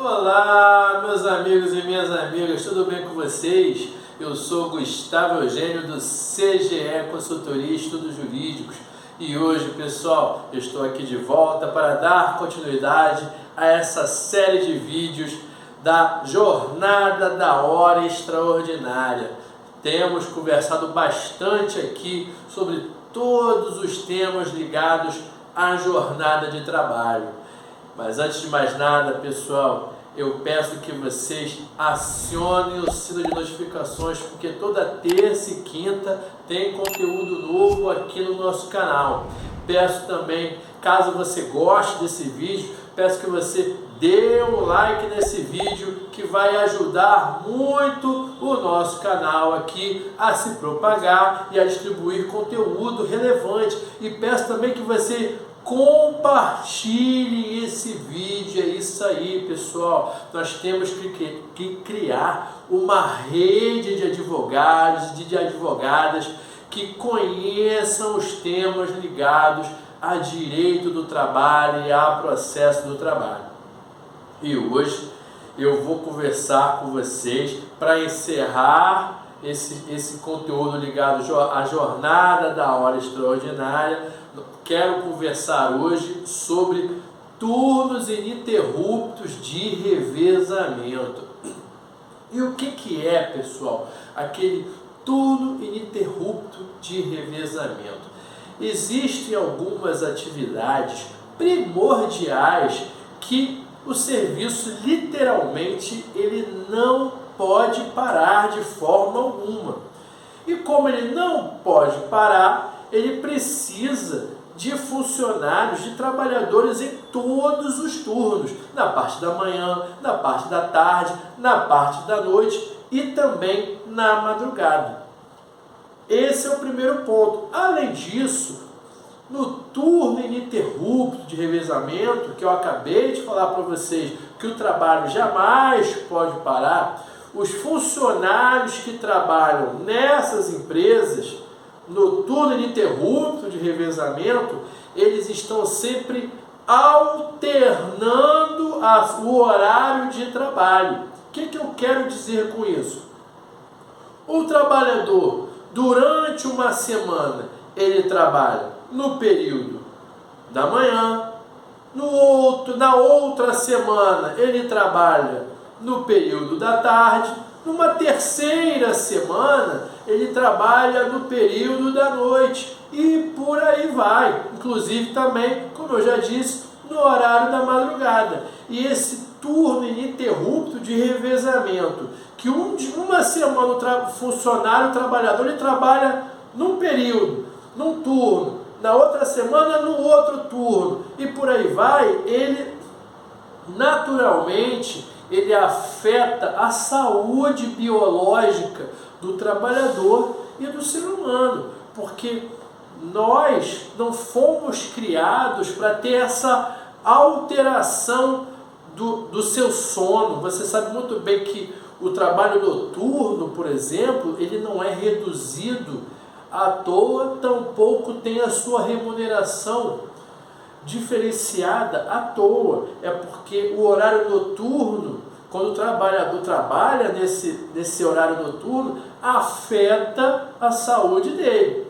Olá, meus amigos e minhas amigas, tudo bem com vocês? Eu sou Gustavo Eugênio do CGE Consultoria e Estudos Jurídicos e hoje, pessoal, eu estou aqui de volta para dar continuidade a essa série de vídeos da Jornada da Hora Extraordinária. Temos conversado bastante aqui sobre todos os temas ligados à jornada de trabalho. Mas antes de mais nada, pessoal, eu peço que vocês acionem o sino de notificações, porque toda terça e quinta tem conteúdo novo aqui no nosso canal. Peço também, caso você goste desse vídeo, peço que você dê um like nesse vídeo, que vai ajudar muito o nosso canal aqui a se propagar e a distribuir conteúdo relevante. E peço também que você compartilhe esse vídeo. É isso aí, pessoal. Nós temos que criar uma rede de advogados e de advogadas que conheçam os temas ligados a direito do trabalho e a processo do trabalho. E hoje eu vou conversar com vocês para encerrar esse conteúdo ligado à jornada da hora extraordinária. Quero conversar hoje sobre turnos ininterruptos de revezamento. E o que é, pessoal, aquele turno ininterrupto de revezamento? Existem algumas atividades primordiais que o serviço literalmente ele não pode parar de forma alguma. E como ele não pode parar, ele precisa de funcionários, de trabalhadores em todos os turnos, na parte da manhã, na parte da tarde, na parte da noite e também na madrugada. Esse é o primeiro ponto. Além disso, no turno ininterrupto de revezamento, que eu acabei de falar para vocês que o trabalho jamais pode parar, os funcionários que trabalham nessas empresas, no turno ininterrupto de revezamento, eles estão sempre alternando o horário de trabalho. O que eu quero dizer com isso? O trabalhador, durante uma semana, ele trabalha no período da manhã, na outra semana ele trabalha no período da tarde, numa terceira semana ele trabalha no período da noite e por aí vai, inclusive também, como eu já disse, no horário da madrugada. E esse turno ininterrupto de revezamento, que uma semana o funcionário, o trabalhador, ele trabalha num período, num turno, na outra semana no outro turno e por aí vai, ele naturalmente ele afeta a saúde biológica do trabalhador e do ser humano, porque nós não fomos criados para ter essa alteração do seu sono. Você sabe muito bem que o trabalho noturno, por exemplo, ele não é reduzido à toa, tampouco tem a sua remuneração diferenciada à toa. É porque o horário noturno, quando o trabalhador trabalha nesse horário noturno, afeta a saúde dele.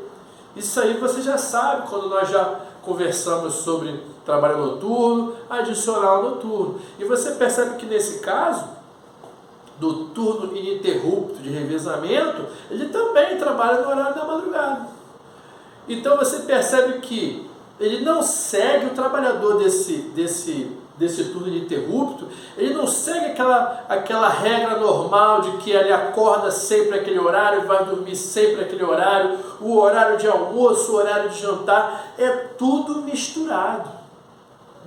Isso aí você já sabe quando nós já conversamos sobre trabalho noturno, adicional noturno. E você percebe que nesse caso, do turno ininterrupto de revezamento, ele também trabalha no horário da madrugada. Então você percebe que ele não segue o trabalhador desse turno ininterrupto, ele não segue aquela regra normal de que ele acorda sempre aquele horário, vai dormir sempre aquele horário, o horário de almoço, o horário de jantar, é tudo misturado.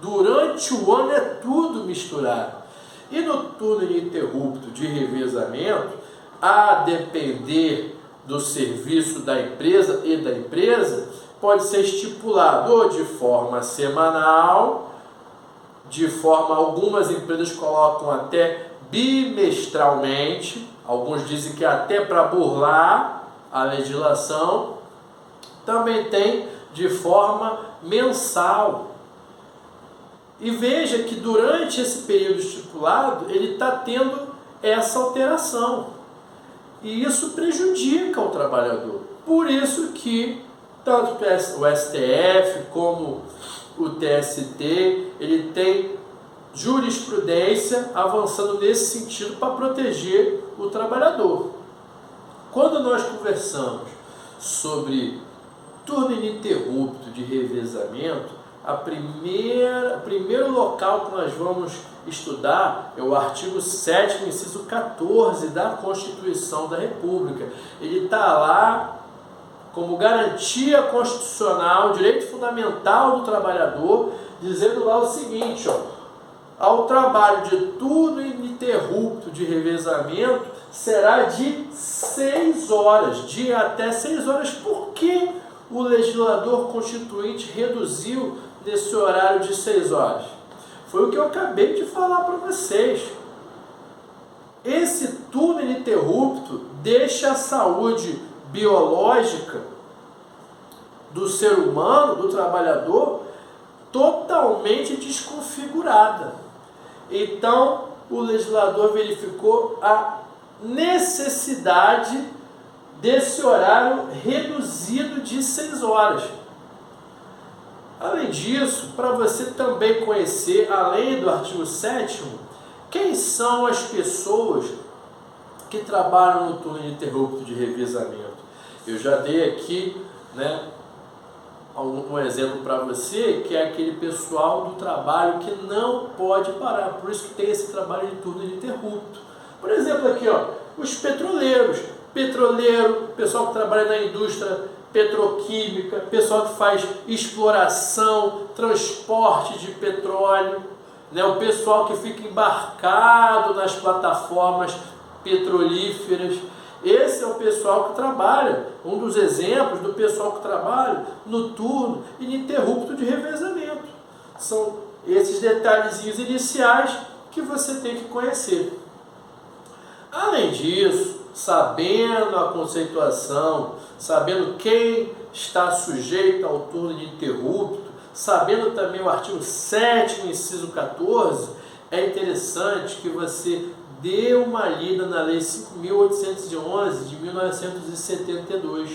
Durante o ano é tudo misturado. E no turno ininterrupto de revezamento, a depender do serviço da empresa e da empresa, pode ser estipulado ou de forma semanal, algumas empresas colocam até bimestralmente, alguns dizem que até para burlar a legislação, também tem de forma mensal. E veja que durante esse período estipulado, ele está tendo essa alteração. E isso prejudica o trabalhador. Por isso que tanto o STF como o TST, ele tem jurisprudência avançando nesse sentido para proteger o trabalhador. Quando nós conversamos sobre turno ininterrupto de revezamento, o primeiro local que nós vamos estudar é o artigo 7º, inciso 14 da Constituição da República. Ele está lá como garantia constitucional, direito fundamental do trabalhador, dizendo lá o seguinte, ao trabalho de turno ininterrupto de revezamento será de 6 horas, de até 6 horas. Por que o legislador constituinte reduziu nesse horário de 6 horas? Foi o que eu acabei de falar para vocês. Esse turno ininterrupto deixa a saúde biológica do ser humano, do trabalhador, totalmente desconfigurada. Então, o legislador verificou a necessidade desse horário reduzido de 6 horas. Além disso, para você também conhecer, além do artigo 7º, quem são as pessoas que trabalham no turno ininterrupto de revezamento. Eu já dei aqui, um exemplo para você, que é aquele pessoal do trabalho que não pode parar, por isso que tem esse trabalho de turno ininterrupto. Por exemplo, aqui, os petroleiros, pessoal que trabalha na indústria petroquímica, pessoal que faz exploração, transporte de petróleo, o pessoal que fica embarcado nas plataformas petrolíferas. Esse é o pessoal que trabalha, um dos exemplos do pessoal que trabalha no turno ininterrupto de revezamento. São esses detalhezinhos iniciais que você tem que conhecer. Além disso, sabendo a conceituação, sabendo quem está sujeito ao turno ininterrupto, sabendo também o artigo 7º, inciso 14, é interessante que você dê uma lida na Lei 5.811 de 1972.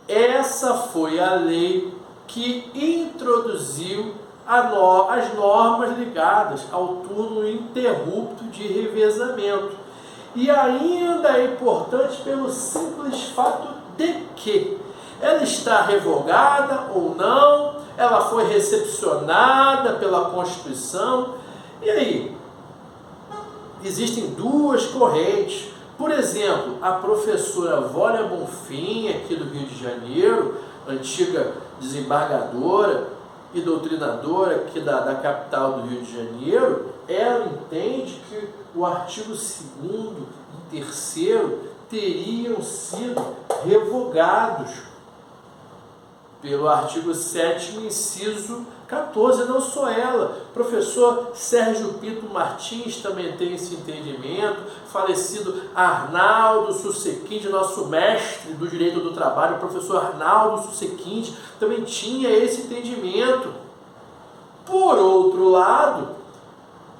Essa foi a lei que introduziu as normas ligadas ao turno ininterrupto de revezamento. E ainda é importante pelo simples fato de que ela está revogada ou não, ela foi recepcionada pela Constituição. E aí? Existem duas correntes. Por exemplo, a professora Vólia Bonfim, aqui do Rio de Janeiro, antiga desembargadora e doutrinadora aqui da capital do Rio de Janeiro, ela entende que o artigo 2º e 3º teriam sido revogados pelo artigo 7º, inciso 14, não só ela. O professor Sérgio Pinto Martins também tem esse entendimento, falecido Arnaldo Susequinde, nosso mestre do direito do trabalho, o professor Arnaldo Susequinde, também tinha esse entendimento. Por outro lado,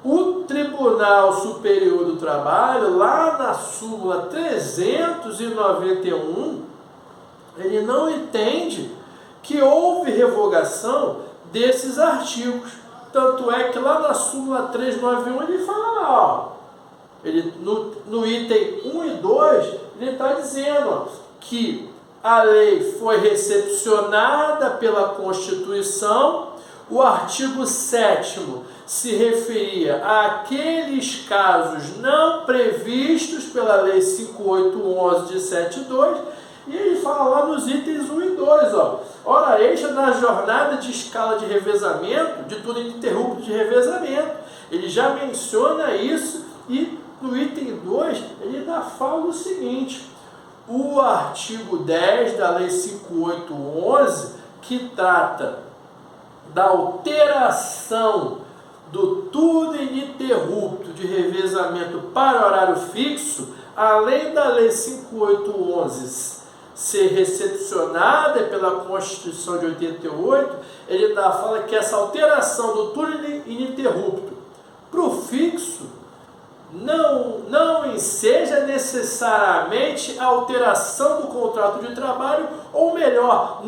o Tribunal Superior do Trabalho, lá na súmula 391, ele não entende que houve revogação desses artigos. Tanto é que lá na súmula 391 ele fala, no item 1 e 2, ele está dizendo que a lei foi recepcionada pela Constituição. O artigo 7º se referia àqueles casos não previstos pela Lei 5.811 de 72, e ele fala lá nos itens 1 e 2, hora extra na jornada de escala de revezamento, de turno ininterrupto de revezamento. Ele já menciona isso, e no item 2 ele ainda fala o seguinte: o artigo 10 da Lei 5.811, que trata da alteração do turno ininterrupto de revezamento para horário fixo, além da Lei 5.811 ser recepcionada pela Constituição de 88, ele fala que essa alteração do turno ininterrupto para o fixo não enseja necessariamente a alteração do contrato de trabalho, ou melhor,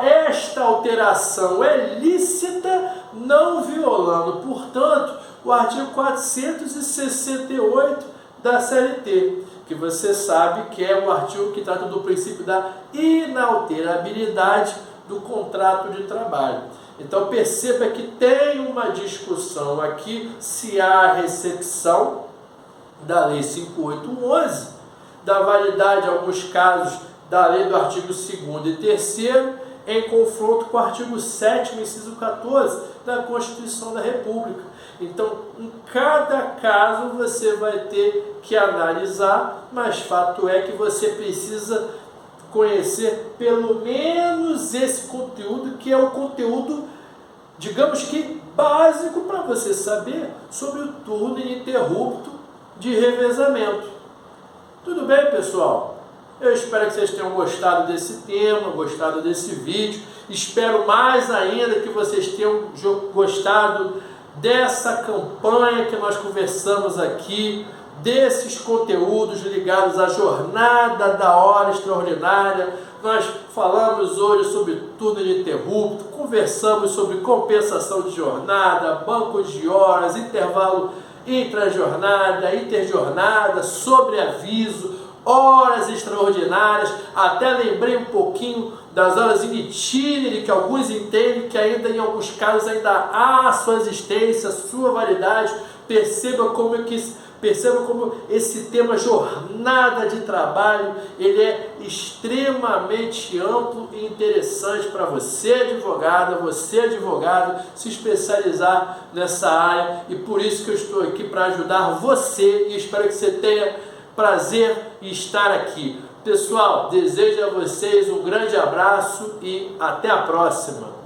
esta alteração é lícita, não violando, portanto, o artigo 468 da CLT, que você sabe que é o artigo que trata do princípio da inalterabilidade do contrato de trabalho. Então perceba que tem uma discussão aqui se há recepção da Lei 5811, da validade, em alguns casos, da lei do artigo 2º e 3º, em confronto com o artigo 7º, inciso 14, da Constituição da República. Então, em cada caso você vai ter que analisar, mas fato é que você precisa conhecer pelo menos esse conteúdo, que é o conteúdo, digamos que básico, para você saber sobre o turno ininterrupto de revezamento. Tudo bem, pessoal? Eu espero que vocês tenham gostado desse tema, gostado desse vídeo. Espero mais ainda que vocês tenham gostado dessa campanha que nós conversamos aqui, desses conteúdos ligados à jornada da hora extraordinária. Nós falamos hoje sobre turno ininterrupto, conversamos sobre compensação de jornada, bancos de horas, intervalo intra-jornada, interjornada, sobreaviso, horas extraordinárias. Até lembrei um pouquinho das horas in itinere, que alguns entendem que ainda em alguns casos ainda há sua existência, sua validade. Perceba como esse tema jornada de trabalho, ele é extremamente amplo e interessante para você advogado, se especializar nessa área, e por isso que eu estou aqui para ajudar você, e espero que você tenha prazer em estar aqui. Pessoal, desejo a vocês um grande abraço e até a próxima.